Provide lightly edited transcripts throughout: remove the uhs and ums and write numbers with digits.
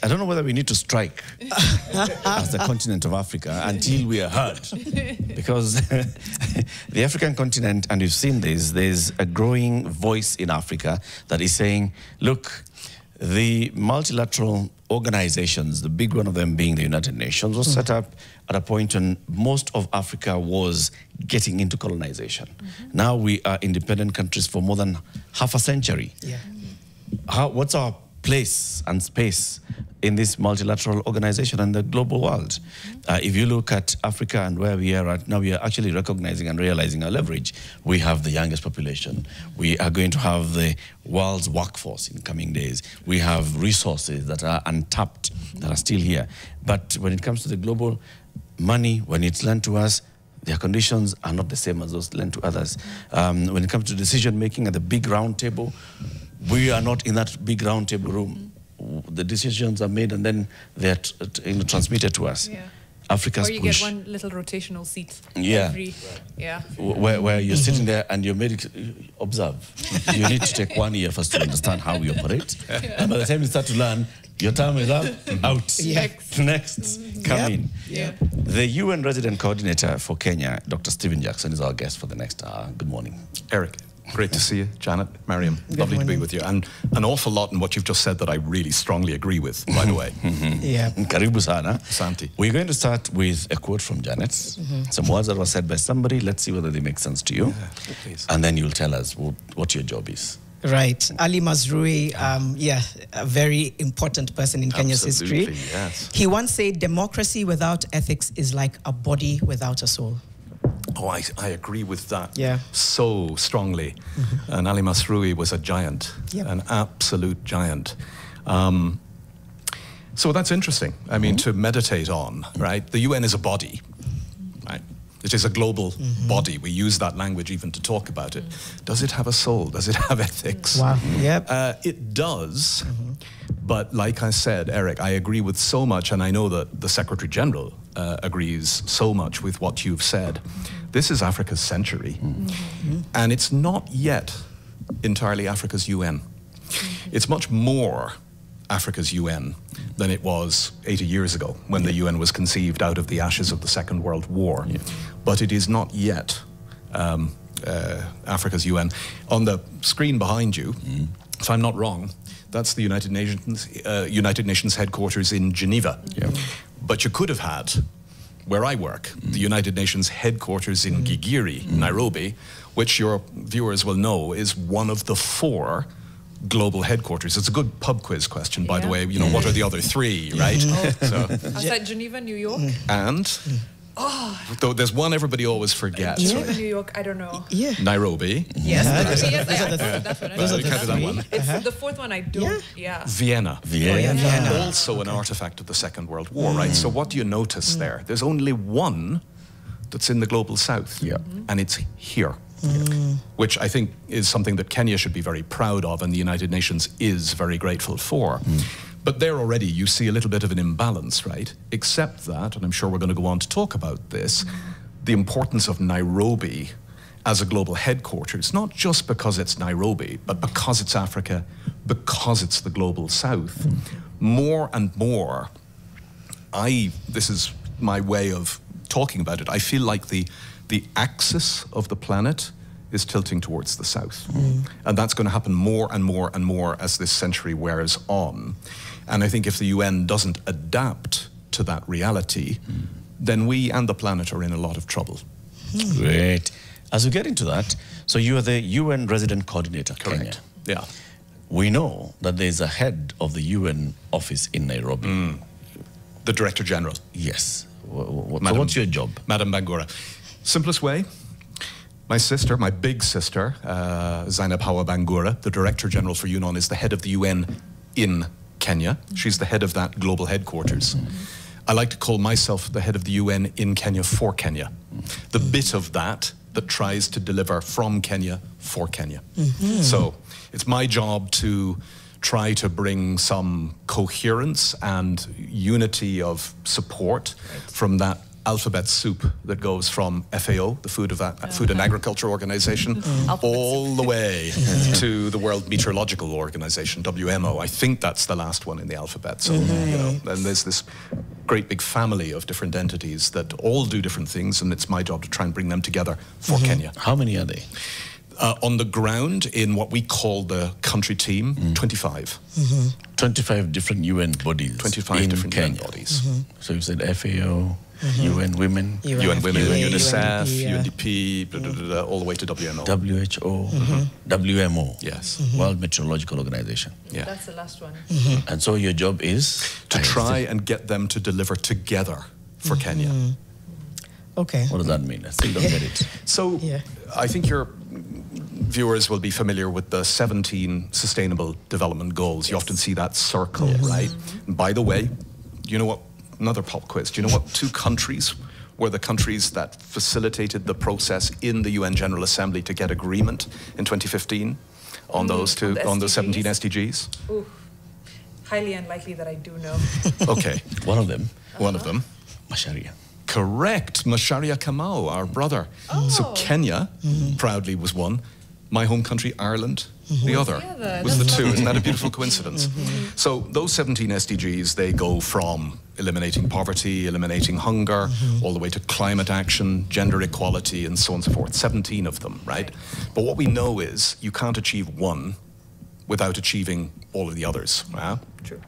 I don't know whether we need to strike as the continent of Africa until we are heard. Because the African continent, and you've seen this, there's a growing voice in Africa that is saying, look, the multilateral organizations, the big one of them being the United Nations, was set up at a point when most of Africa was getting into colonization. Now we are independent countries for more than half a century. What's our place and space in this multilateral organization and the global world? If you look at Africa and where we are right now, we are actually recognizing and realizing our leverage. We have the youngest population. We are going to have the world's workforce in coming days. We have resources that are untapped, that are still here. But when it comes to the global money, when it's lent to us, their conditions are not the same as those lent to others. When it comes to decision making at the big round table, we are not in that big round table room. The decisions are made and then they're transmitted to us. Africa's or you push. Get one little rotational seat. Where you're sitting there and you're made observe. You need to take 1 year first to understand how we operate. And by the time you start to learn, your time is up, out. Next. Come in. The UN resident coordinator for Kenya, Dr. Stephen Jackson, is our guest for the next hour. Good morning. Eric, great to see you. Janet, Mariam, lovely to be with you. And an awful lot in what you've just said that I really strongly agree with, by the way. Karibu sana. Santi. We're going to start with a quote from Janet. Some words that were said by somebody. Let's see whether they make sense to you. And then you'll tell us what your job is. Right. Ali Mazrui, a very important person in Kenya's history. Yes. He once said, democracy without ethics is like a body without a soul. Oh, I agree with that so strongly. And Ali Mazrui was a giant, an absolute giant. So that's interesting. I mean, to meditate on, right? The UN is a body, right? It is a global body. We use that language even to talk about it. Does it have a soul? Does it have ethics? Wow. It does. But like I said, Eric, I agree with so much, and I know that the Secretary General agrees so much with what you've said. This is Africa's century, and it's not yet entirely Africa's UN. It's much more Africa's UN than it was 80 years ago when the UN was conceived out of the ashes of the Second World War. But it is not yet Africa's UN. On the screen behind you, if I'm not wrong, that's the United Nations headquarters in Geneva. But you could have had, where I work, the United Nations headquarters in Gigiri, Nairobi, which your viewers will know is one of the 4 global headquarters. It's a good pub quiz question, by the way. You know, what are the other 3, right? So, outside Geneva, New York? And? Though there's one everybody always forgets. Geneva, New York, I don't know. Nairobi. Yes, that's what I Those are that one. It's the 4th one I don't. Vienna. Vienna. Also an artifact of the Second World War, right? So what do you notice there? There's only one that's in the global south. And it's here. Which I think is something that Kenya should be very proud of, and the United Nations is very grateful for. But there already you see a little bit of an imbalance, right? Except that, and I'm sure we're going to go on to talk about this, the importance of Nairobi as a global headquarters, not just because it's Nairobi, but because it's Africa, because it's the global south. More and more, this is my way of talking about it, I feel like the axis of the planet is tilting towards the south. And that's going to happen more and more and more as this century wears on. And I think if the UN doesn't adapt to that reality, then we and the planet are in a lot of trouble. Great. As we get into that, so you are the UN resident coordinator, Kenya. Yeah. We know that there's a head of the UN office in Nairobi. The Director General. Yes. So what's your job? Madam Bangura. Simplest way, my sister, my big sister, Zainab Hawa Bangura, the Director General for UNON, is the head of the UN in Kenya. She's the head of that global headquarters. I like to call myself the head of the UN in Kenya for Kenya. The bit of that tries to deliver from Kenya for Kenya. So it's my job to try to bring some coherence and unity of support from that alphabet soup that goes from FAO, the Food and Agriculture Organization, all the way to the World Meteorological Organization, WMO. I think that's the last one in the alphabet. So, you know, and there's this great big family of different entities that all do different things, and it's my job to try and bring them together for Kenya. How many are they? On the ground, in what we call the country team, 25. 25 different UN bodies 25 in different Kenya. UN bodies. So you said FAO, UN Women, UN Women, UNFPA, UNICEF, UNDP, UNDP, blah, blah, blah, blah, all the way to WMO. WHO, WMO, Yes. World Meteorological Organization. Yeah. That's the last one. And so your job is To try and get them to deliver together for Kenya. Okay. What does that mean? I still don't get it. So Yeah. I think your viewers will be familiar with the 17 Sustainable Development Goals. You often see that circle, right? And by the way, you know what? Another pop quiz. Do you know what 2 countries were the countries that facilitated the process in the UN General Assembly to get agreement in 2015 on those on the 17 SDGs? SDGs? Ooh, highly unlikely that I do know. Okay, One of them, one of them. Macharia. Correct, Macharia Kamau, our brother. So Kenya proudly was one. My home country, Ireland, the other was the 2. Isn't that a beautiful coincidence? So those 17 SDGs, they go from eliminating poverty, eliminating hunger, all the way to climate action, gender equality, and so on and so forth. 17 of them, right? But what we know is you can't achieve one without achieving all of the others. Right? True.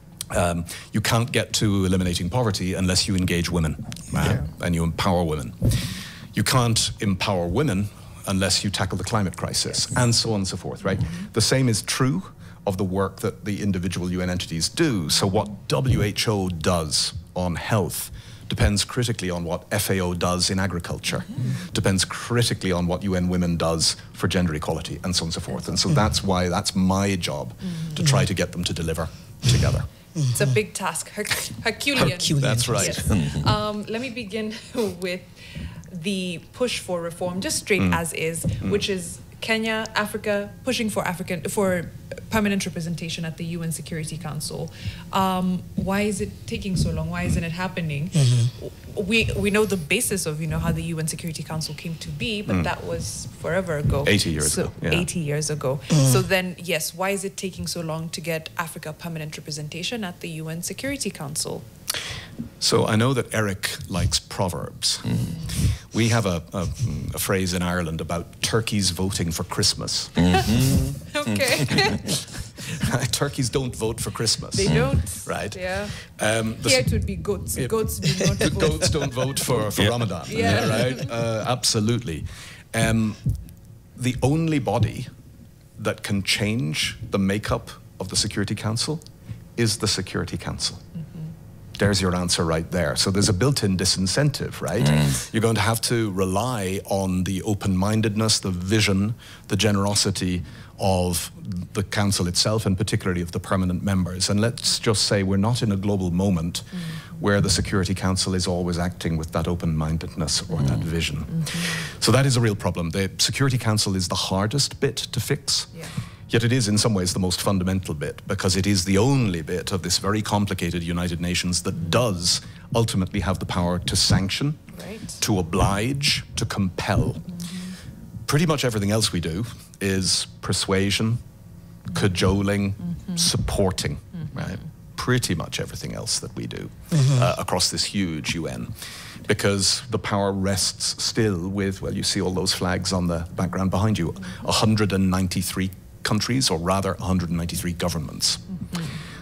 You can't get to eliminating poverty unless you engage women, right? And you empower women. You can't empower women unless you tackle the climate crisis, and so on and so forth, right? The same is true of the work that the individual UN entities do. So what WHO does on health depends critically on what FAO does in agriculture, depends critically on what UN Women does for gender equality, and so on and so forth. And so that's why that's my job, to try to get them to deliver together. It's a big task. Herculean. That's right. Yes. Let me begin with the push for reform, just straight as is, which is Kenya, Africa, pushing for permanent representation at the UN Security Council. Why is it taking so long? Why isn't it happening? We know the basis of how the UN Security Council came to be, but that was forever ago. 80 years ago. Yeah. 80 years ago. So then, yes, why is it taking so long to get Africa permanent representation at the UN Security Council? So I know that Eric likes proverbs. We have a phrase in Ireland about turkeys voting for Christmas. Okay. Turkeys don't vote for Christmas. They don't. Right. Yeah. The Here it would be goats. Goats do not vote. goats don't vote for Ramadan. Yeah. Right. Absolutely. The only body that can change the makeup of the Security Council is the Security Council. There's your answer right there. So there's a built-in disincentive, right? You're going to have to rely on the open-mindedness, the vision, the generosity of the council itself, and particularly of the permanent members. And let's just say we're not in a global moment where the Security Council is always acting with that open-mindedness or that vision. So that is a real problem. The Security Council is the hardest bit to fix. Yeah. Yet it is in some ways the most fundamental bit, because it is the only bit of this very complicated United Nations that does ultimately have the power to sanction, to oblige, to compel. Pretty much everything else we do is persuasion, cajoling, supporting, right? Pretty much everything else that we do across this huge UN. Because the power rests still with, well, you see all those flags on the background behind you, 193 countries, or rather 193 governments.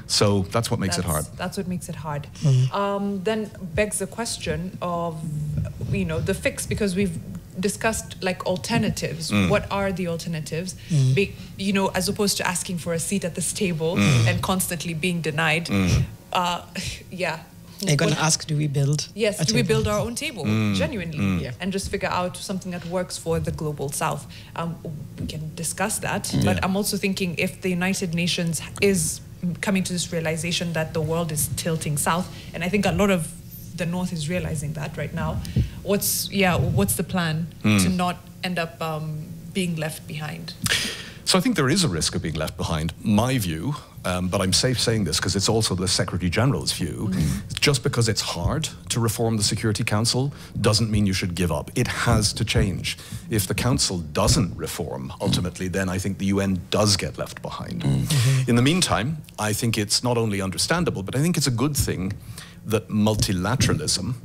So that's what makes it hard. That's what makes it hard. Then begs the question of, the fix, because we've discussed like alternatives. What are the alternatives? As opposed to asking for a seat at this table and constantly being denied. Are you going to ask, do we build? Yes, do we build our own table, genuinely, and just figure out something that works for the global south? We can discuss that, but I'm also thinking if the United Nations is coming to this realization that the world is tilting south, and I think a lot of the north is realizing that right now, what's the plan to not end up being left behind? So I think there is a risk of being left behind. My view, but I'm safe saying this because it's also the Secretary General's view, just because it's hard to reform the Security Council doesn't mean you should give up. It has to change. If the Council doesn't reform, ultimately, then I think the UN does get left behind. In the meantime, I think it's not only understandable, but I think it's a good thing that multilateralism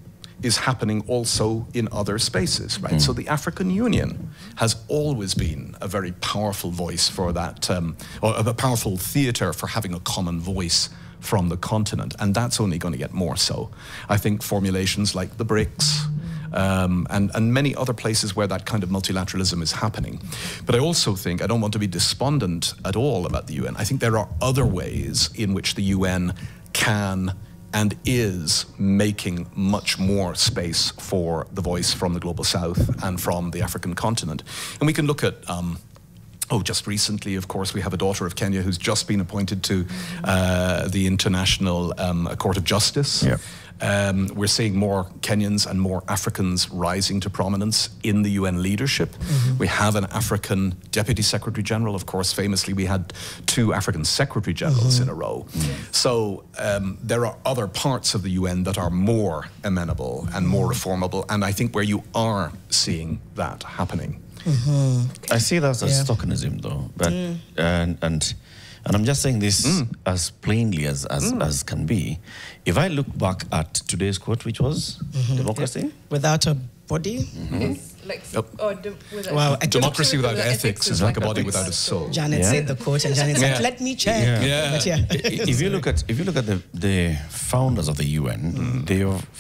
is happening also in other spaces, right? So the African Union has always been a very powerful voice for that, or a powerful theater for having a common voice from the continent, and that's only going to get more so. I think formulations like the BRICS, and many other places where that kind of multilateralism is happening. But I also think, I don't want to be despondent at all about the UN, I think there are other ways in which the UN can and is making much more space for the voice from the Global South and from the African continent. And we can look at, just recently, of course, we have a daughter of Kenya who's just been appointed to the International Court of Justice. Yep. We're seeing more Kenyans and more Africans rising to prominence in the UN leadership. We have an African Deputy Secretary General. Of course, famously, we had 2 African Secretary Generals in a row. So there are other parts of the UN that are more amenable and more reformable, and I think where you are seeing that happening. I see that as tokenism, though, but and I'm just saying this as plainly as can be. If I look back at today's quote, which was democracy without a body. It's like democracy without ethics is like a body without a soul. Janet said the quote, and Janet said, "Let me check." If you look at the founders of the UN,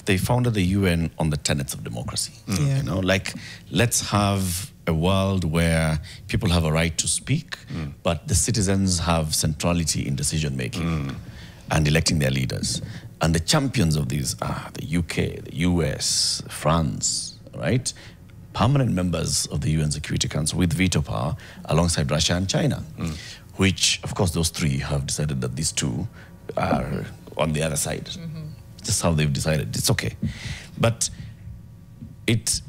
they founded the UN on the tenets of democracy. You know, like, let's have a world where people have a right to speak, but the citizens have centrality in decision making and electing their leaders. And the champions of these are the UK, the US, France, right? Permanent members of the UN Security Council with veto power alongside Russia and China, which, of course, those 3 have decided that these 2 are on the other side. Just how they've decided. It's okay. But it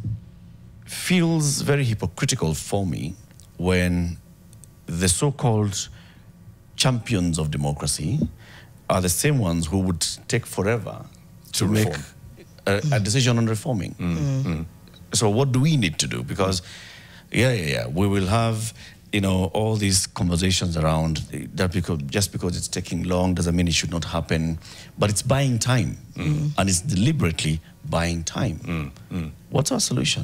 feels very hypocritical for me when the so-called champions of democracy are the same ones who would take forever to make a decision on reforming. So what do we need to do? Because, we will have, all these conversations around that, because just because it's taking long doesn't mean it should not happen, but it's buying time, and it's deliberately buying time. What's our solution?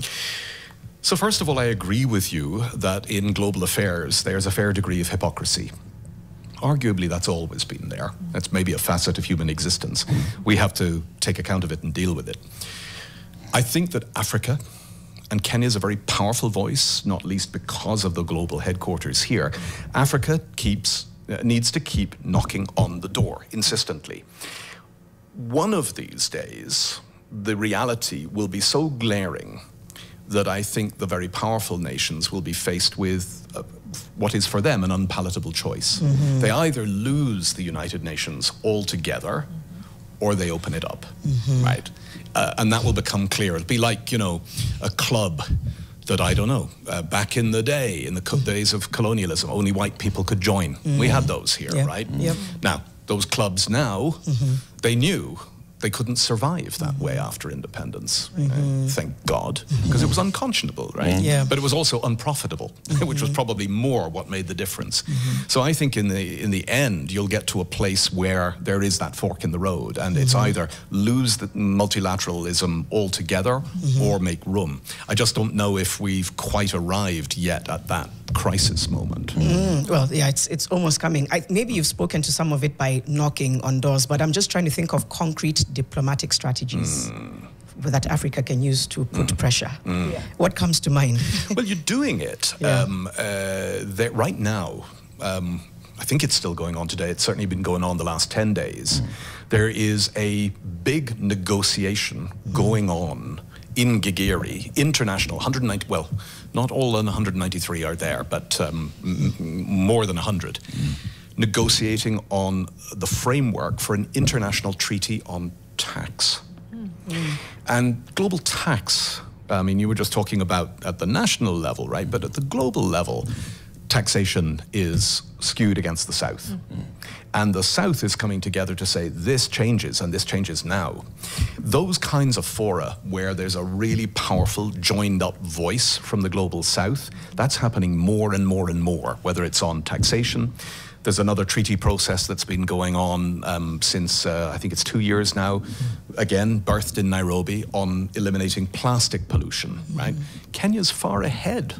So first of all, I agree with you that in global affairs, there's a fair degree of hypocrisy. Arguably, that's always been there. That's maybe a facet of human existence. We have to take account of it and deal with it. I think that Africa, and Kenya is a very powerful voice, not least because of the global headquarters here. Africa needs to keep knocking on the door insistently. One of these days, the reality will be so glaring that I think the very powerful nations will be faced with what is for them an unpalatable choice. They either lose the United Nations altogether or they open it up, right? And that will become clear. It'll be like, a club that, I don't know, back in the day, in the days of colonialism, only white people could join. We had those here, right? Now, those clubs now, they knew they couldn't survive that way after independence. Thank God, because it was unconscionable, right? But it was also unprofitable, which was probably more what made the difference. So I think in the end, you'll get to a place where there is that fork in the road, and it's either lose the multilateralism altogether or make room. I just don't know if we've quite arrived yet at that crisis moment. Well, it's almost coming. Maybe you've spoken to some of it by knocking on doors, but I'm just trying to think of concrete diplomatic strategies that Africa can use to put pressure. What comes to mind? Well, you're doing it. Right now, I think it's still going on today. It's certainly been going on the last 10 days. There is a big negotiation going on in Gigiri, international, 190, well, not all the 193 are there, but more than 100, negotiating on the framework for an international treaty on tax. And global tax, I mean, you were just talking about at the national level, right? But at the global level, taxation is skewed against the South. And the South is coming together to say, this changes, and this changes now. Those kinds of fora where there's a really powerful, joined-up voice from the global South, that's happening more and more and more, whether it's on taxation. There's another treaty process that's been going on since, I think it's 2 years now, again, birthed in Nairobi, on eliminating plastic pollution, right? Kenya's far ahead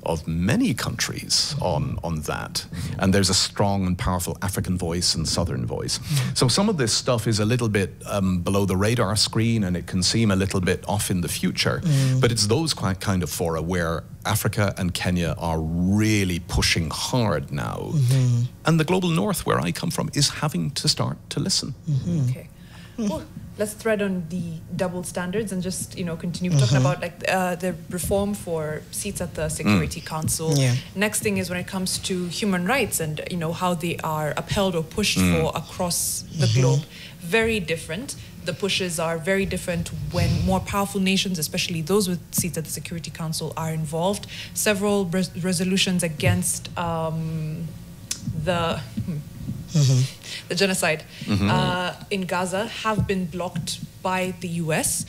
of many countries on that. And there's a strong and powerful African voice and Southern voice. So some of this stuff is a little bit below the radar screen, and it can seem a little bit off in the future. But it's those kind of fora where Africa and Kenya are really pushing hard now. And the global north, where I come from, is having to start to listen. Okay. Well, let's thread on the double standards and just, continue talking about like the reform for seats at the Security Council. Next thing is when it comes to human rights and, how they are upheld or pushed for across the globe. Very different. The pushes are very different when more powerful nations, especially those with seats at the Security Council, are involved. Several resolutions against the genocide in Gaza have been blocked by the US.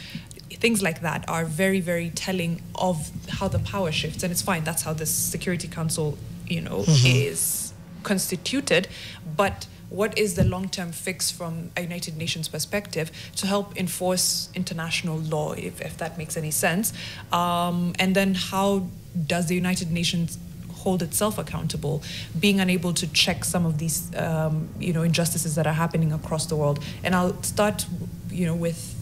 Things like that are very, very telling of how the power shifts. And it's fine, that's how the Security Council, is constituted. But what is the long-term fix from a United Nations perspective to help enforce international law, if that makes any sense? And then how does the United Nations hold itself accountable, being unable to check some of these, injustices that are happening across the world? And I'll start, with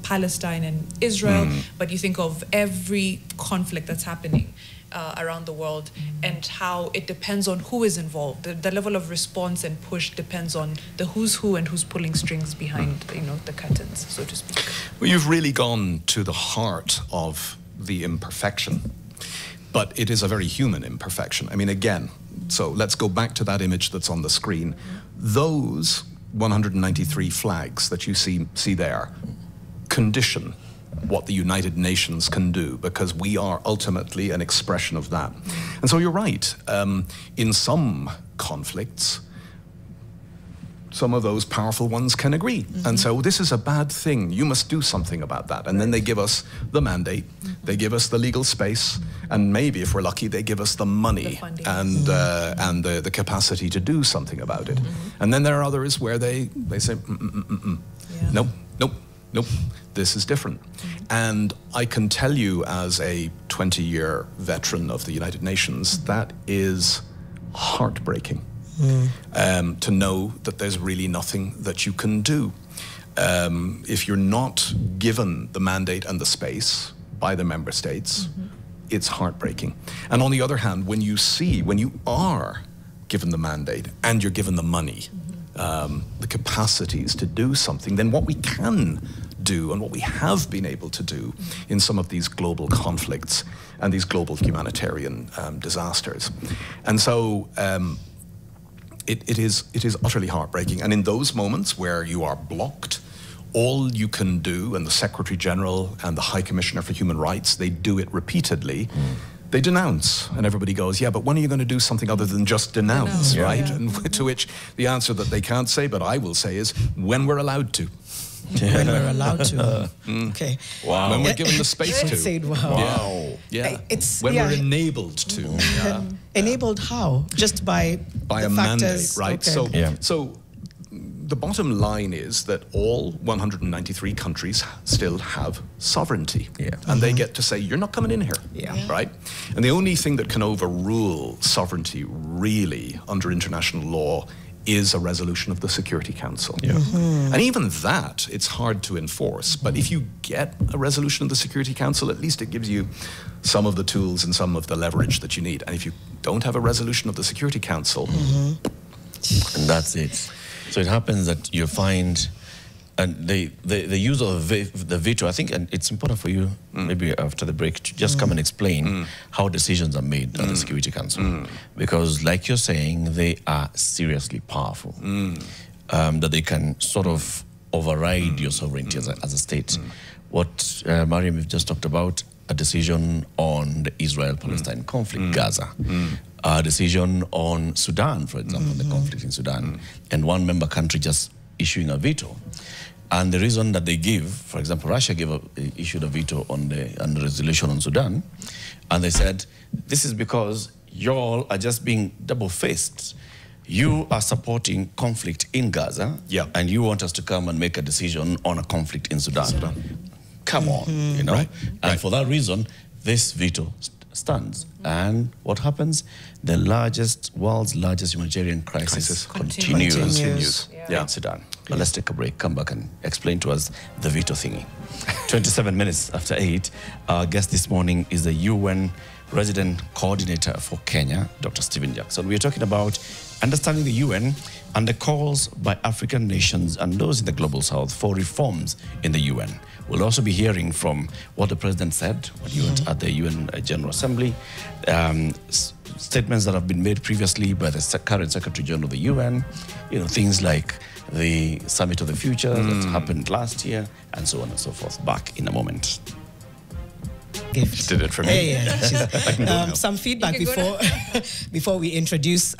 Palestine and Israel, but you think of every conflict that's happening around the world and how it depends on who is involved. The level of response and push depends on the who's who and who's pulling strings behind, the curtains, so to speak. Well, you've really gone to the heart of the imperfection. But it is a very human imperfection. I mean, again, so let's go back to that image that's on the screen. Those 193 flags that you see there condition what the United Nations can do, because we are ultimately an expression of that. And so you're right. In some conflicts, some of those powerful ones can agree and say, this is a bad thing, you must do something about that. And then they give us the mandate, they give us the legal space, and maybe, if we're lucky, they give us the money and the capacity to do something about it. And then there are others where they say, nope, nope, nope, this is different. And I can tell you, as a 20-year veteran of the United Nations, that is heartbreaking. To know that there's really nothing that you can do. If you're not given the mandate and the space by the member states, it's heartbreaking. And on the other hand, when you are given the mandate and you're given the money, the capacities to do something, then what we can do and what we have been able to do in some of these global conflicts and these global humanitarian disasters. And so it is utterly heartbreaking. And in those moments where you are blocked, all you can do, and the Secretary General and the High Commissioner for Human Rights, they do it repeatedly. They denounce, and everybody goes, yeah, but when are you going to do something other than just denounce, right? Yeah. And to which the answer that they can't say, but I will say, is when we're allowed to. When we're allowed to. Okay. Wow. When we're given the space to. Said, wow. Wow. Yeah. When we're enabled to. Enabled how? Just by a mandate, right? Okay. So the bottom line is that all 193 countries still have sovereignty. And they get to say, you're not coming in here, right? And the only thing that can overrule sovereignty really under international law is a resolution of the Security Council. And even that, it's hard to enforce. But if you get a resolution of the Security Council, at least it gives you some of the tools and some of the leverage that you need. And if you don't have a resolution of the Security Council... And that's it. So it happens that you find... And the use of the veto, I think, and it's important for you, maybe after the break, to just come and explain how decisions are made at the Security Council. Because, like you're saying, they are seriously powerful. That they can sort of override your sovereignty as a state. What Mariam just talked about, a decision on the Israel-Palestine conflict, Gaza, a decision on Sudan, for example, the conflict in Sudan, and one member country just issuing a veto. And the reason that they give, for example, Russia issued a veto on the resolution on Sudan, and they said, this is because y'all are just being double-faced. You are supporting conflict in Gaza, and you want us to come and make a decision on a conflict in Sudan. Come on, you know. And for that reason, this veto stands. And what happens? The world's largest humanitarian crisis continues. In Sudan. But let's take a break, come back and explain to us the veto thingy. 27 minutes after 8, our guest this morning is the UN Resident Coordinator for Kenya, Dr. Stephen Jackson. We are talking about understanding the UN and the calls by African nations and those in the Global South for reforms in the UN. We'll also be hearing from what the President said when he went at the UN General Assembly, statements that have been made previously by the current Secretary General of the UN, you know, things like the Summit of the Future that happened last year, and so on and so forth. Back in a moment. Gift. Did it for me. Some feedback before we introduce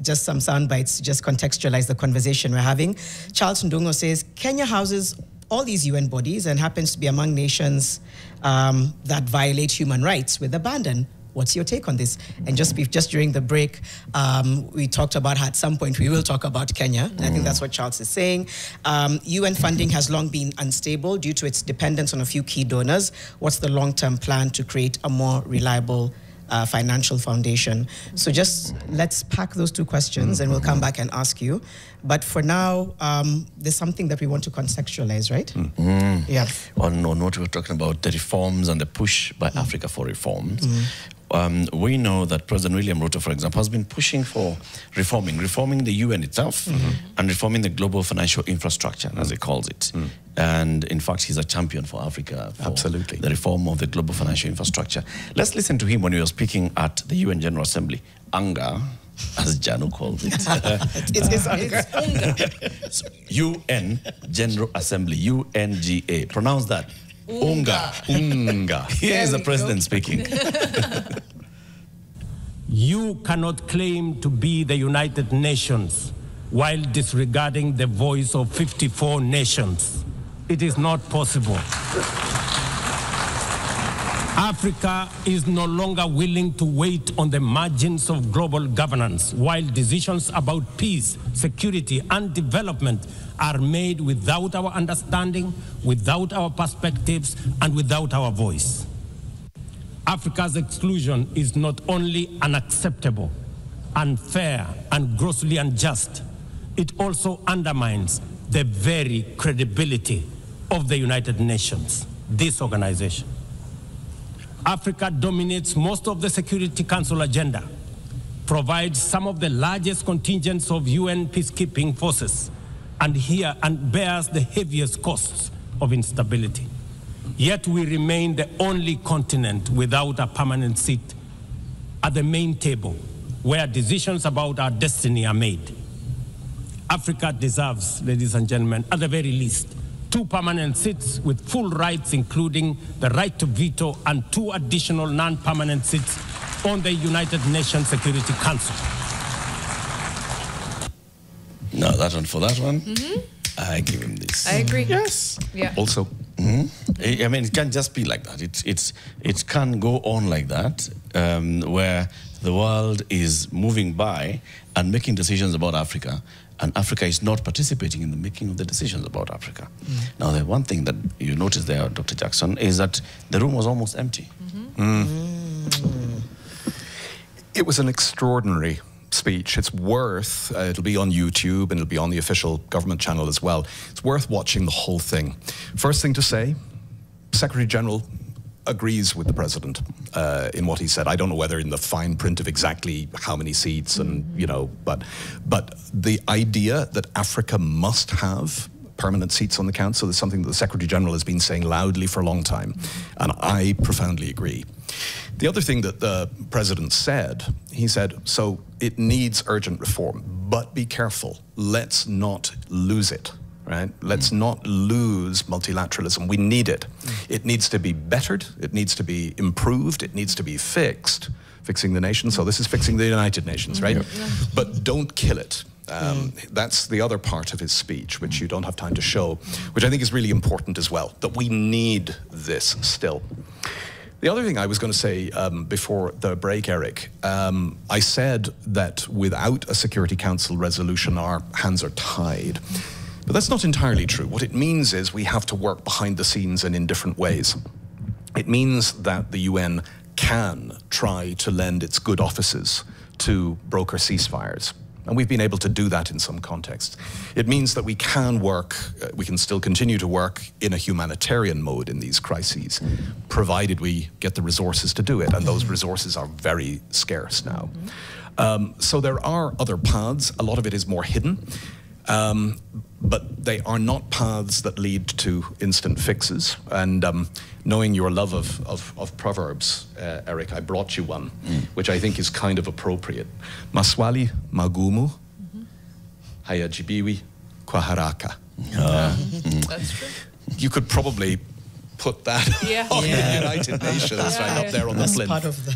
just some sound bites, just contextualize the conversation we're having. Charles Ndungo says, Kenya houses all these UN bodies and happens to be among nations that violate human rights with abandon. What's your take on this? And just during the break, we talked about how at some point we will talk about Kenya. I think that's what Charles is saying. UN funding has long been unstable due to its dependence on a few key donors. What's the long-term plan to create a more reliable financial foundation? So just let's pack those two questions and we'll come back and ask you. But for now, there's something that we want to contextualize, right? Yeah. On what we were talking about, the reforms and the push by Africa for reforms. We know that President William Ruto, for example, has been pushing for reforming the UN itself and reforming the global financial infrastructure, as he calls it. And in fact, he's a champion for Africa for the reform of the global financial infrastructure. Let's listen to him when he was speaking at the UN General Assembly. Anga, as Janu calls it. It's Anga. So, UN General Assembly, UNGA. Pronounce that. Unga. Unga. Here is the president speaking. You cannot claim to be the United Nations while disregarding the voice of 54 nations. It is not possible. Africa is no longer willing to wait on the margins of global governance while decisions about peace, security, and development are made without our understanding, without our perspectives, and without our voice. Africa's exclusion is not only unacceptable, unfair, and grossly unjust, it also undermines the very credibility of the United Nations, this organization. Africa dominates most of the Security Council agenda, provides some of the largest contingents of UN peacekeeping forces, and bears the heaviest costs of instability. Yet we remain the only continent without a permanent seat at the main table where decisions about our destiny are made. Africa deserves, ladies and gentlemen, at the very least, 2 permanent seats with full rights, including the right to veto, and 2 additional non-permanent seats on the United Nations Security Council. No, that one for that one. I give him this. I agree. Yes. Yeah. Also. I mean, it can't just be like that. It can't go on like that, where the world is moving by and making decisions about Africa, and Africa is not participating in the making of the decisions about Africa. Now, the one thing that you notice there, Dr. Jackson, is that the room was almost empty. It was an extraordinary speech. It's worth, it'll be on YouTube and it'll be on the official government channel as well. It's worth watching the whole thing. First thing to say, Secretary General agrees with the President in what he said. I don't know whether in the fine print of exactly how many seats and, you know, but the idea that Africa must have permanent seats on the council is something that the Secretary General has been saying loudly for a long time, and I profoundly agree. The other thing that the President said, he said, so it needs urgent reform, but be careful, let's not lose it right? Let's not lose multilateralism. We need it. It needs to be bettered. It needs to be improved. It needs to be fixed. Fixing the nation. So this is fixing the United Nations, right? But don't kill it. That's the other part of his speech, which you don't have time to show, which I think is really important as well, that we need this still. The other thing I was going to say before the break, Eric, I said that without a Security Council resolution, our hands are tied. But that's not entirely true. What it means is we have to work behind the scenes and in different ways. It means that the UN can try to lend its good offices to broker ceasefires. And we've been able to do that in some contexts. It means that we can work, we can still continue to work in a humanitarian mode in these crises, provided we get the resources to do it. And those resources are very scarce now. So there are other paths. A lot of it is more hidden. But they are not paths that lead to instant fixes. And knowing your love of proverbs, Eric, I brought you one, which I think is kind of appropriate. Maswali magumu, hayajibiwi kwa haraka. That's true. You could probably put that on the United Nations right up there on the plinth. Part of the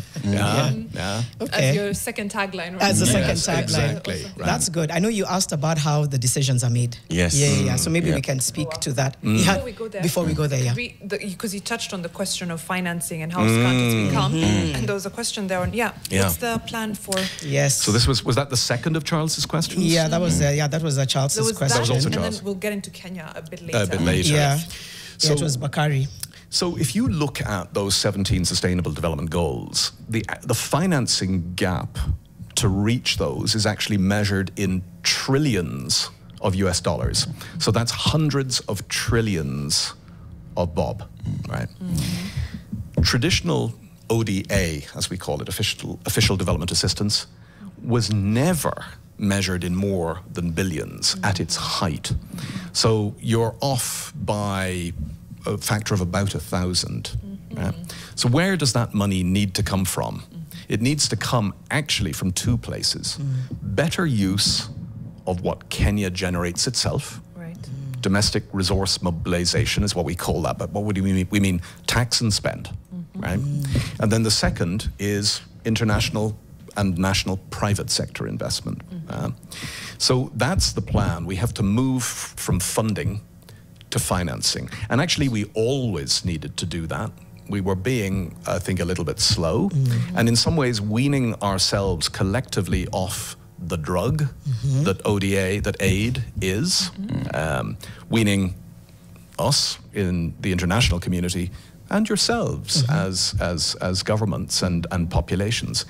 As your second tagline. Right? As the second tagline. Exactly. Right. That's good. I know you asked about how the decisions are made. Yes. Yeah. So maybe we can speak to that. Before we go there. Before we go there, Because you touched on the question of financing and how scant it's become. And there was a question there on, what's the plan for... Yes. So this was that the second of Charles's questions? Yeah, that was Charles's question. That was also Charles. And then we'll get into Kenya a bit later. A bit later. Yeah. So, it was Bakari. So if you look at those 17 Sustainable Development Goals, the financing gap to reach those is actually measured in trillions of US dollars. So that's hundreds of trillions of bob, right? Traditional ODA, as we call it, official development assistance, was never measured in more than billions at its height. So you're off by a factor of about 1,000. Right? So where does that money need to come from? It needs to come actually from two places. Better use of what Kenya generates itself. Right. Domestic resource mobilization is what we call that, but what do we mean? We mean tax and spend, right? And then the second is international and national private sector investment. So that's the plan. We have to move from funding to financing. And actually, we always needed to do that. We were being, I think, a little bit slow, and in some ways weaning ourselves collectively off the drug that ODA, that aid is, weaning us in the international community and yourselves as governments and populations.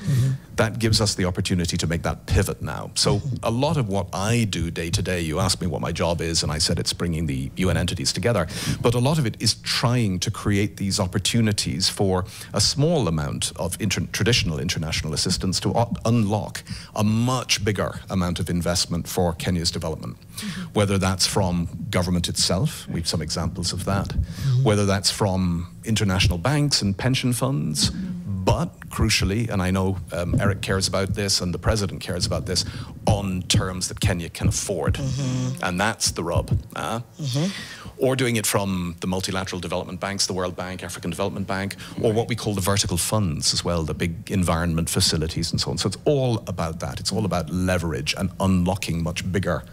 That gives us the opportunity to make that pivot now. So a lot of what I do day to day, you asked me what my job is, and I said it's bringing the UN entities together, but a lot of it is trying to create these opportunities for a small amount of traditional international assistance to unlock a much bigger amount of investment for Kenya's development. Whether that's from government itself, we have some examples of that, whether that's from international banks and pension funds, but crucially, and I know Eric cares about this and the president cares about this, on terms that Kenya can afford. And that's the rub. Or doing it from the multilateral development banks, the World Bank, African Development Bank, or what we call the vertical funds as well, the big environment facilities and so on. So it's all about that. It's all about leverage and unlocking much bigger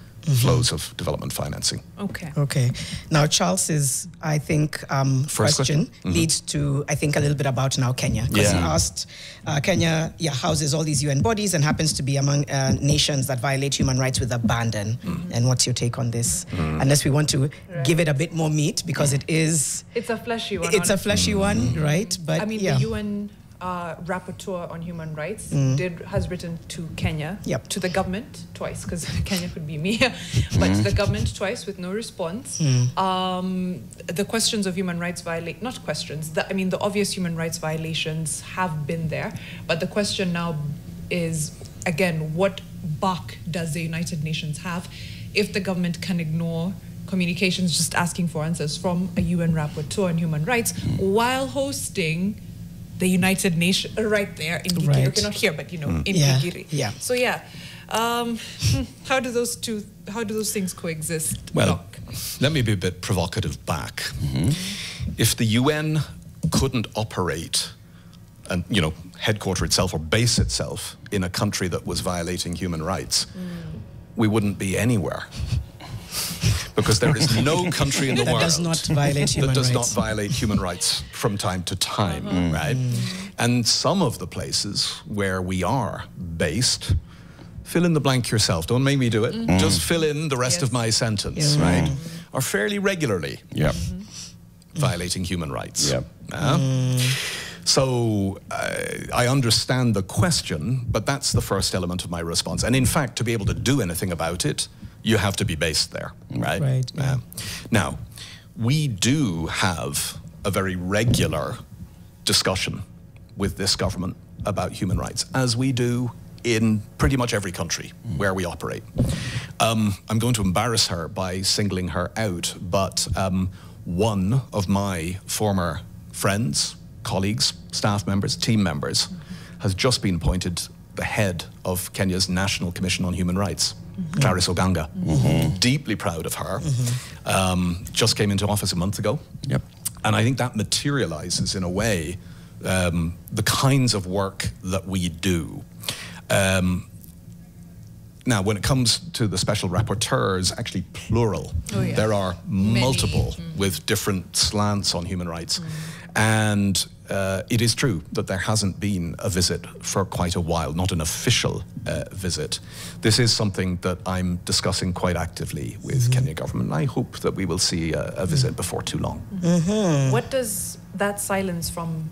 flows of development financing. Okay. Now, Charles's, I think, question leads to, I think, a little bit about now Kenya. Because he asked, Kenya houses all these UN bodies and happens to be among nations that violate human rights with abandon. And what's your take on this? Unless we want to give it a bit more meat, because it is... It's a fleshy one. It's a fleshy one, right? But I mean, the UN rapporteur on human rights has written to Kenya, to the government twice, because Kenya could be me, but to the government twice with no response. The questions of human rights the obvious human rights violations have been there, but the question now is, again, what buck does the United Nations have if the government can ignore communications just asking for answers from a UN rapporteur on human rights while hosting the United Nations right there in Gigiri. Okay, not here, but in Gigiri. Yeah. So How do those things coexist? Well, Doc? let me be a bit provocative back. If the UN couldn't operate and, headquarter itself or base itself in a country that was violating human rights, we wouldn't be anywhere. Because there is no country in the world that does not violate human rights from time to time, right? And some of the places where we are based, fill in the blank yourself, don't make me do it, just fill in the rest of my sentence, right? Are fairly regularly violating human rights. So I understand the question, but that's the first element of my response. And in fact, to be able to do anything about it, you have to be based there, right? Right. Yeah. Now, we do have a very regular discussion with this government about human rights, as we do in pretty much every country where we operate. I'm going to embarrass her by singling her out, but one of my former friends, colleagues, staff members, team members, has just been appointed the head of Kenya's National Commission on Human Rights, Clarice Oganga. Deeply proud of her. Just came into office a month ago. And I think that materializes, in a way, the kinds of work that we do. Now, when it comes to the special rapporteurs, actually plural. There are multiple with different slants on human rights. And it is true that there hasn't been a visit for quite a while, not an official visit. This is something that I'm discussing quite actively with Kenya government. I hope that we will see a visit before too long. What does that silence from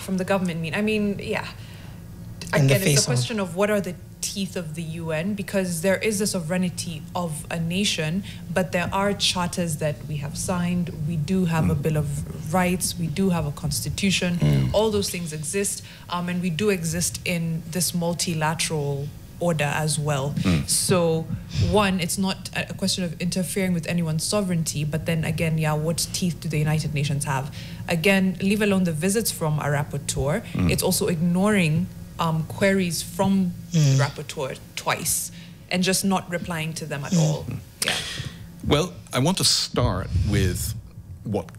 the government mean? I mean, again, it's a question of what are the teeth of the UN, because there is the sovereignty of a nation, but there are charters that we have signed. We do have a Bill of Rights. We do have a constitution. All those things exist, and we do exist in this multilateral order as well. So, one, it's not a question of interfering with anyone's sovereignty, but then again, what teeth do the United Nations have? Again, leave alone the visits from a rapporteur, it's also ignoring queries from the rapporteur twice and just not replying to them at all. Well, I want to start with what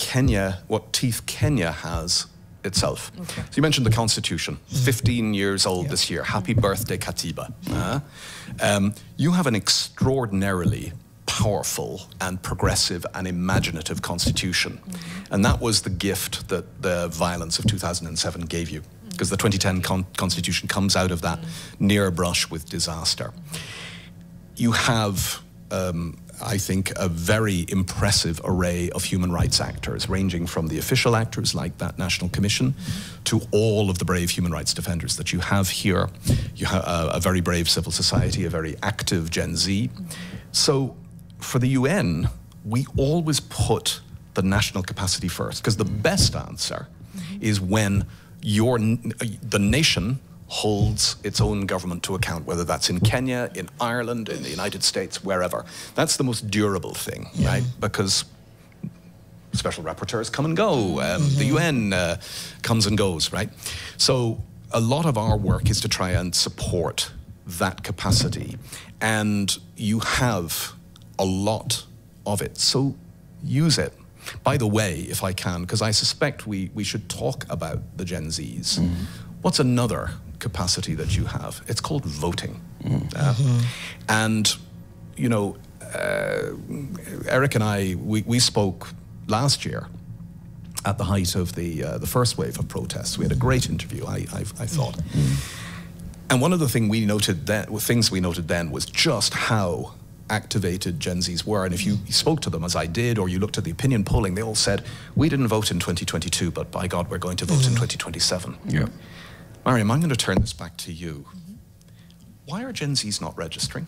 teeth Kenya has itself. So you mentioned the Constitution, 15 years old this year. Happy birthday, Katiba. You have an extraordinarily powerful and progressive and imaginative Constitution. And that was the gift that the violence of 2007 gave you, because the 2010 Constitution comes out of that near brush with disaster. You have, I think, a very impressive array of human rights actors, ranging from the official actors like that National Commission to all of the brave human rights defenders that you have here. You have a very brave civil society, a very active Gen Z. So for the UN, we always put the national capacity first, because the best answer is when the nation holds its own government to account, whether that's in Kenya, in Ireland, in the United States, wherever. That's the most durable thing, right? Because special rapporteurs come and go, the UN comes and goes, right? So a lot of our work is to try and support that capacity, and you have a lot of it, so use it. By the way, if I can, because I suspect we should talk about the Gen Zs. What's another capacity that you have? It's called voting. And, Eric and I, we spoke last year at the height of the first wave of protests. We had a great interview, I thought. And one of the things we noted then was just how activated Gen Zs were. And if you spoke to them, as I did, or you looked at the opinion polling, they all said, we didn't vote in 2022, but by God, we're going to vote in 2027. Mariam, I'm going to turn this back to you. Why are Gen Zs not registering?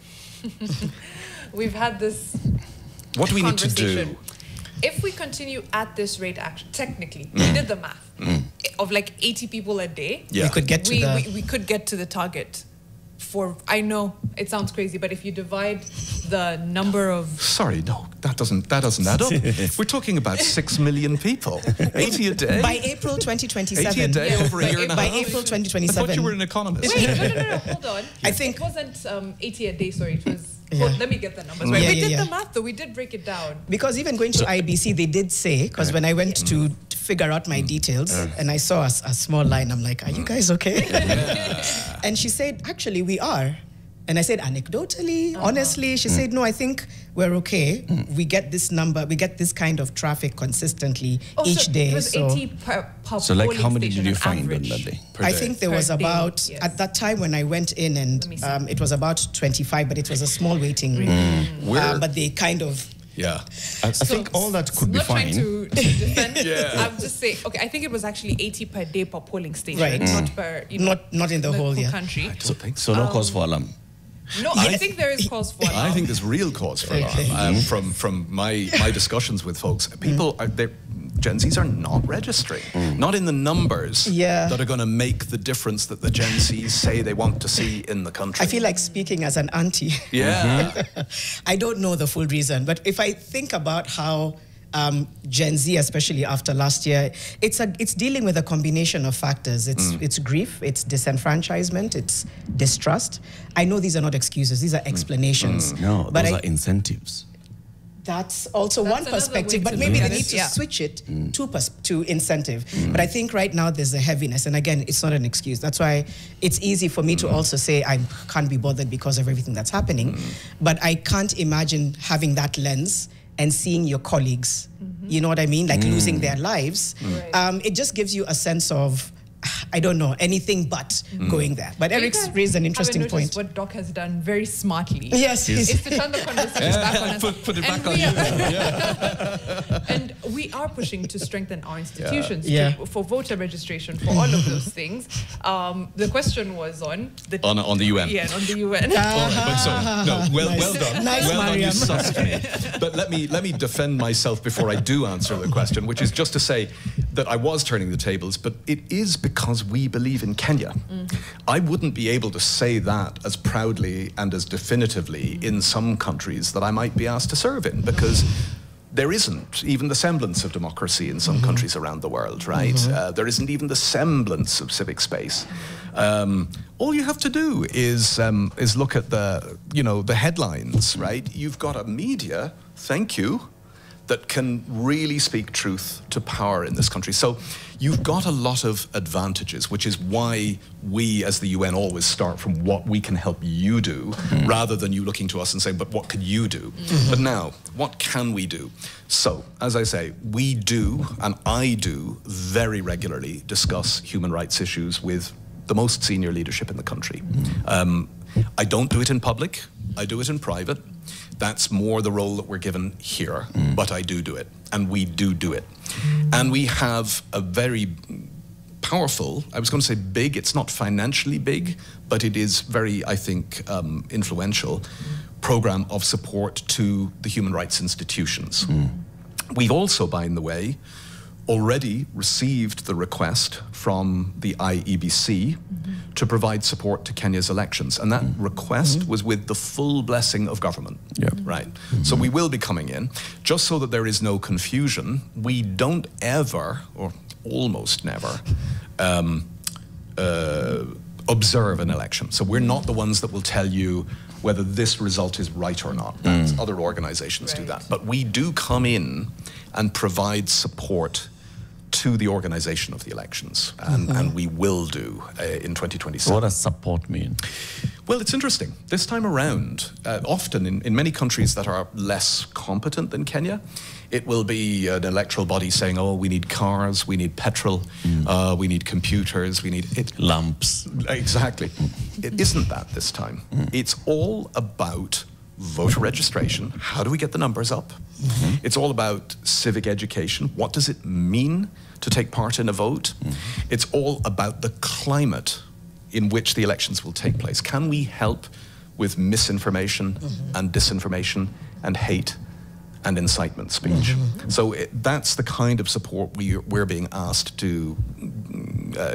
We've had this What do we need to do? If we continue at this rate, actually, technically, we did the math, of like 80 people a day, we could get to we could get to the target I know it sounds crazy, but if you divide the number of... Sorry, no, that doesn't add up. We're talking about 6 million people. 80 a day? By April 2027. 80 a day over a year and a By half? April I 2027. thought you were an economist. Wait, no, hold on. I think... It wasn't 80 a day, sorry, it was... Yeah. Well, let me get the numbers right. Yeah, We yeah, did yeah. the math, though. We did break it down. Because even going to IBC, they did say, because when I went to figure out my details and I saw a small line, I'm like, are you guys okay? And she said, actually, we are. And I said, anecdotally, honestly, she said, no, I think we're okay. We get this number, we get this kind of traffic consistently each so day. It was 80 per So like polling how many station did you on find on average. that day? I think there Per was day, about, yes. at that time when I went in, and me see. it was about 25, but it was a small waiting room. Where- But they kind of, Yeah. I think all that could be not trying fine. to defend. Yeah. I'm just saying. Okay, I think it was actually 80 per day per polling station, Right. not per not in the whole, yeah. country. I don't think So no cause for alarm. No, I think there is cause for I alarm. think there's real cause for alarm. From my discussions with folks, people are Gen Zs are not registering, not in the numbers that are going to make the difference that the Gen Zs say they want to see in the country. I feel like speaking as an auntie. Yeah. I don't know the full reason, but if I think about how Gen Z, especially after last year, it's dealing with a combination of factors. It's grief, it's disenfranchisement, it's distrust. I know these are not excuses; these are explanations. No, but those are incentives. that's also That's one another perspective, way but to maybe look they at need it, to yeah. switch it to incentive. But I think right now there's a heaviness, and again, it's not an excuse. That's why it's easy for me to also say I can't be bothered because of everything that's happening, but I can't imagine having that lens and seeing your colleagues, you know what I mean, like losing their lives. Right. It just gives you a sense of, I don't know, anything but going there. But Eric's raised an interesting point. What Doc has done very smartly. Yes, Is to turn the conversation back on us. Put it back And on we you. are- And we are pushing to strengthen our institutions Yeah. for voter registration, for all of those things. The question was on the UN. Yeah, on the UN. All right, but so no, well done, Nice, well done. You Mariam. sussed me. But let me defend myself before I do answer the question, which is just to say that I was turning the tables, but it is because we believe in Kenya. I wouldn't be able to say that as proudly and as definitively in some countries that I might be asked to serve in, because there isn't even the semblance of democracy in some countries around the world, right? There isn't even the semblance of civic space. All you have to do is look at the headlines, right? You've got a media, thank you, that can really speak truth to power in this country. So you've got a lot of advantages, which is why we as the UN always start from what we can help you do, rather than you looking to us and saying, but what can you do? But now, what can we do? So, as I say, we do, and I do, very regularly discuss human rights issues with the most senior leadership in the country. I don't do it in public, I do it in private. That's more the role that we're given here, but I do it, and we do it. And we have a very powerful, I was going to say big, it's not financially big, but it is very, I think, influential program of support to the human rights institutions. We've also, by the way, already received the request from the IEBC to provide support to Kenya's elections. And that request was with the full blessing of government. Right. So we will be coming in. Just so that there is no confusion, we don't ever, or almost never, observe an election. So we're not the ones that will tell you whether this result is right or not. That's other organizations do that. But we do come in and provide support to the organization of the elections, and we will do in 2027. What does support mean? Well, it's interesting. This time around, often in many countries that are less competent than Kenya, it will be an electoral body saying, oh, we need cars, we need petrol, we need computers, we need... Lamps. Exactly. It isn't that this time. It's all about voter registration. How do we get the numbers up? It's all about civic education. What does it mean to take part in a vote? It's all about the climate in which the elections will take place. Can we help with misinformation and disinformation and hate and incitement speech? So that's the kind of support we're being asked to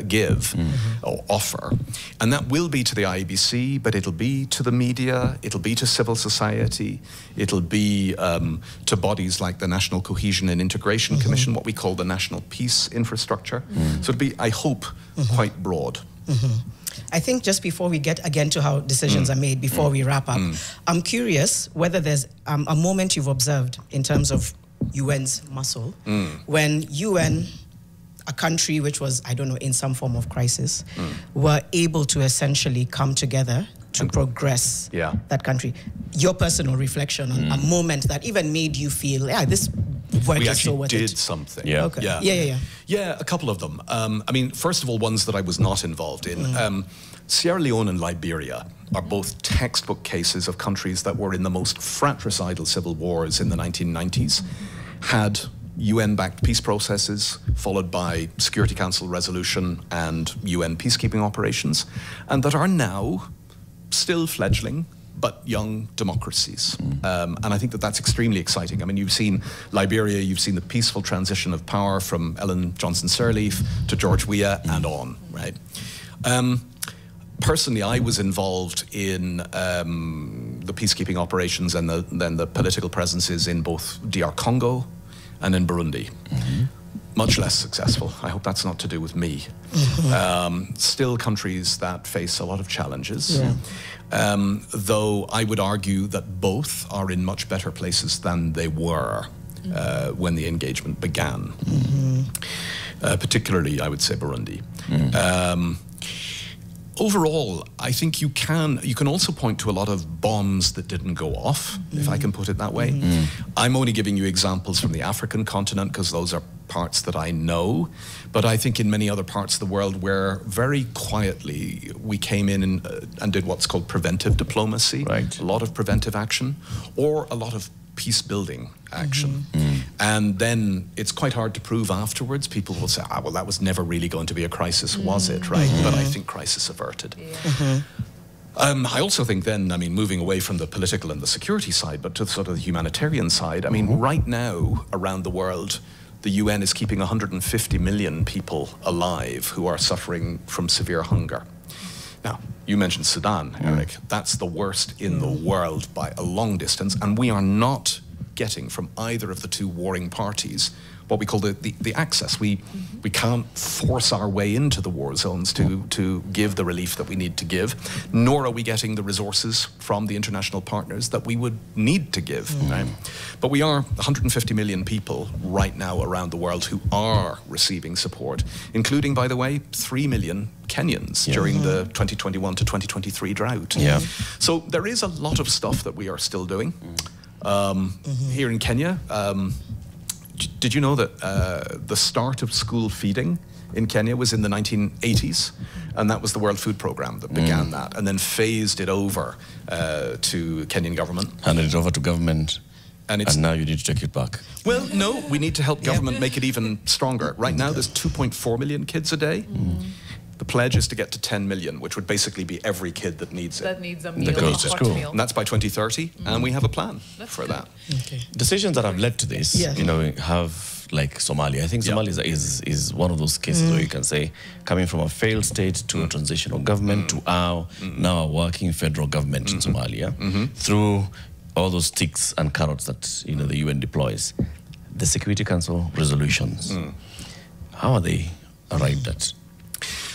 give or offer. And that will be to the IEBC, but it'll be to the media, it'll be to civil society, it'll be to bodies like the National Cohesion and Integration Commission, what we call the National Peace Infrastructure. So it'll be, I hope, quite broad. I think just before we get again to how decisions are made, before we wrap up, I'm curious whether there's a moment you've observed in terms of UN's muscle, when UN, a country which was, I don't know, in some form of crisis, were able to essentially come together to progress that country. Your personal reflection on a moment that even made you feel, yeah, this work is so worth it. We actually did something. Yeah. Okay. Yeah, a couple of them. I mean, first of all, ones that I was not involved in. Sierra Leone and Liberia are both textbook cases of countries that were in the most fratricidal civil wars in the 1990s, had UN-backed peace processes, followed by Security Council resolution and UN peacekeeping operations, and that are now still fledgling, but young democracies. And I think that that's extremely exciting. I mean, you've seen Liberia, you've seen the peaceful transition of power from Ellen Johnson Sirleaf to George Weah and on, right? Personally, I was involved in the peacekeeping operations and then the political presences in both DR Congo and in Burundi. Much less successful. I hope that's not to do with me. Still countries that face a lot of challenges. Though I would argue that both are in much better places than they were when the engagement began. Particularly, I would say, Burundi. Overall, I think you can also point to a lot of bombs that didn't go off, if I can put it that way. I'm only giving you examples from the African continent because those are parts that I know, but I think in many other parts of the world where very quietly we came in and did what's called preventive diplomacy, a lot of preventive action, or a lot of peace building action. And then it's quite hard to prove afterwards. People will say, well, that was never really going to be a crisis, was it, right? But I think crisis averted. I also think then, I mean, moving away from the political and the security side, but to sort of the humanitarian side, I mean, right now around the world, the UN is keeping 150 million people alive who are suffering from severe hunger. Now, you mentioned Sudan, Eric. That's the worst in the world by a long distance, and we are not getting from either of the two warring parties what we call the access. We can't force our way into the war zones to give the relief that we need to give, nor are we getting the resources from the international partners that we would need to give. Right? But we are 150 million people right now around the world who are receiving support, including, by the way, 3 million Kenyans during the 2021 to 2023 drought. So there is a lot of stuff that we are still doing. Here in Kenya, did you know that the start of school feeding in Kenya was in the 1980s? And that was the World Food Programme that began that and then phased it over to Kenyan government. Handed it over to government. And now you need to take it back. Well, no, we need to help government make it even stronger. Right now, there's 2.4 million kids a day. The pledge is to get to 10 million, which would basically be every kid that needs it. That needs a meal. That goes to school. And that's by 2030, and we have a plan for that. Decisions that have led to this, you know, have like Somalia. I think Somalia is one of those cases where you can say, coming from a failed state to a transitional government to now a working federal government in Somalia, through all those sticks and carrots that, you know, the UN deploys. The Security Council resolutions, how are they arrived at?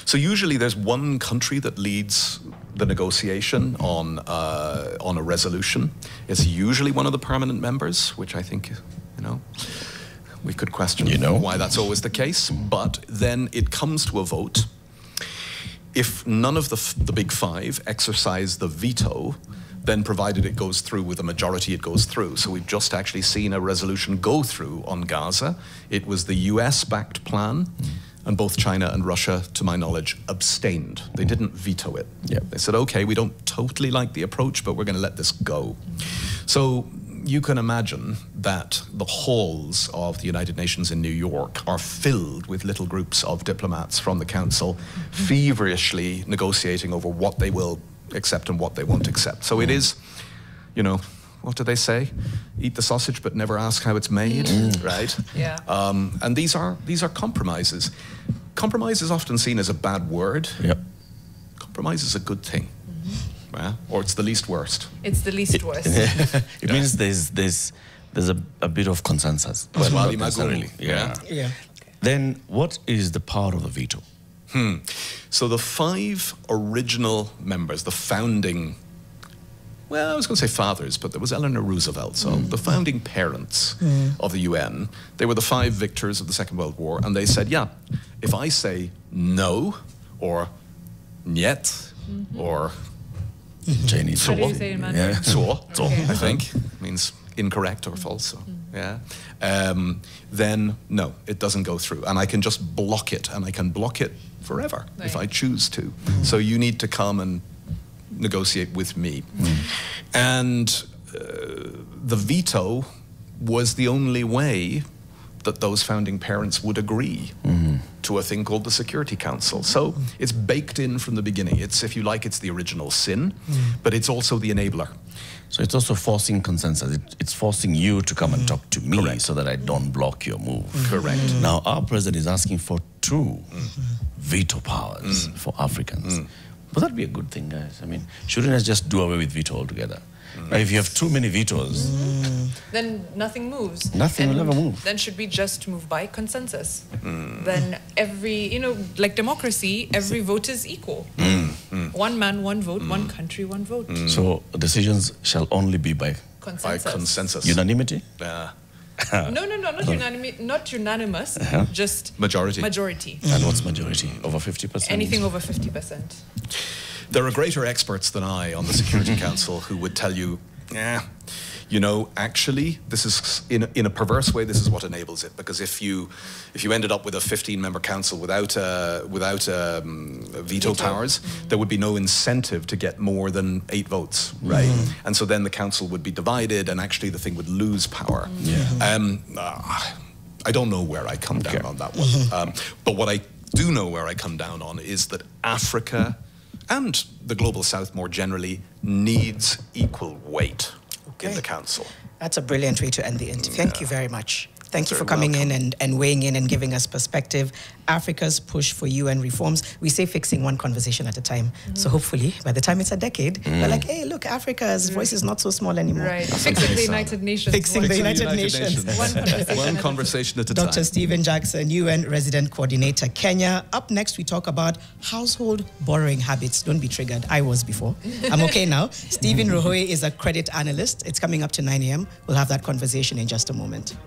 So usually there's one country that leads the negotiation on a resolution. It's usually one of the permanent members, which I think, you know, we could question why that's always the case. But then it comes to a vote. If none of the big five exercise the veto, then provided it goes through with a majority, it goes through. So we've just actually seen a resolution go through on Gaza. It was the US-backed plan. And both China and Russia, to my knowledge, abstained. They didn't veto it. They said, okay, we don't totally like the approach, but we're going to let this go. So you can imagine that the halls of the United Nations in New York are filled with little groups of diplomats from the Council, feverishly negotiating over what they will accept and what they won't accept. So it is, you know, what do they say? Eat the sausage, but never ask how it's made, right? And these are compromises. compromise is often seen as a bad word. Yep. Compromise is a good thing. Or it's the least worst. It's the least worst. It means there's a bit of consensus. Well, not necessarily. Yeah. Yeah. Then what is the power of the veto? So the 5 original members, the founding, well, I was going to say fathers, but there was Eleanor Roosevelt. So the founding parents of the UN, they were the 5 victors of the Second World War. And they said, yeah, if I say no, or niet, or Chinese. How do you say it in Mandarin? Yeah. so, Okay. I think, means incorrect or false. So, yeah. Then no, it doesn't go through, and I can just block it, and I can block it forever if I choose to. So you need to come and negotiate with me, and the veto was the only way that those founding parents would agree to a thing called the Security Council. So it's baked in from the beginning. It's, if you like, it's the original sin, but it's also the enabler. So it's also forcing consensus. It's forcing you to come and talk to me so that I don't block your move. Correct. Now, our president is asking for 2 veto powers for Africans. Would that be a good thing, guys? I mean, shouldn't I just do away with veto altogether? Now, if you have too many vetoes, Then nothing moves. Nothing will And ever move. Then should we just move by consensus? Then every, like democracy, every vote is equal. One man, one vote, one country, one vote. so decisions shall only be by By Consensus. consensus. unanimity? No, not unanimous, just Majority. Majority. And what's majority? Over 50%? Anything over 50%. There are greater experts than I on the Security Council who would tell you, actually, this is in a perverse way. This is what enables it, because if you ended up with a 15-member council without veto powers, there would be no incentive to get more than 8 votes, right? And so then the council would be divided, and actually the thing would lose power. I don't know where I come down on that one, but what I do know where I come down on is that Africa and the Global South more generally needs equal weight in the Council. That's a brilliant way to end the interview. Thank you very much. Thank you for Very coming in and weighing in and giving us perspective. Africa's push for UN reforms. We say fixing one conversation at a time. So hopefully, by the time it's a decade, we're like, hey, look, Africa's voice is not so small anymore. Right. Fixing the United Nations. Fixing the United Nations. One conversation at a time. Dr. Stephen Jackson, UN Resident Coordinator, Kenya. Up next, we talk about household borrowing habits. Don't be triggered. I was before. I'm okay now. Stephen Rohoe is a credit analyst. It's coming up to 9 a.m. We'll have that conversation in just a moment.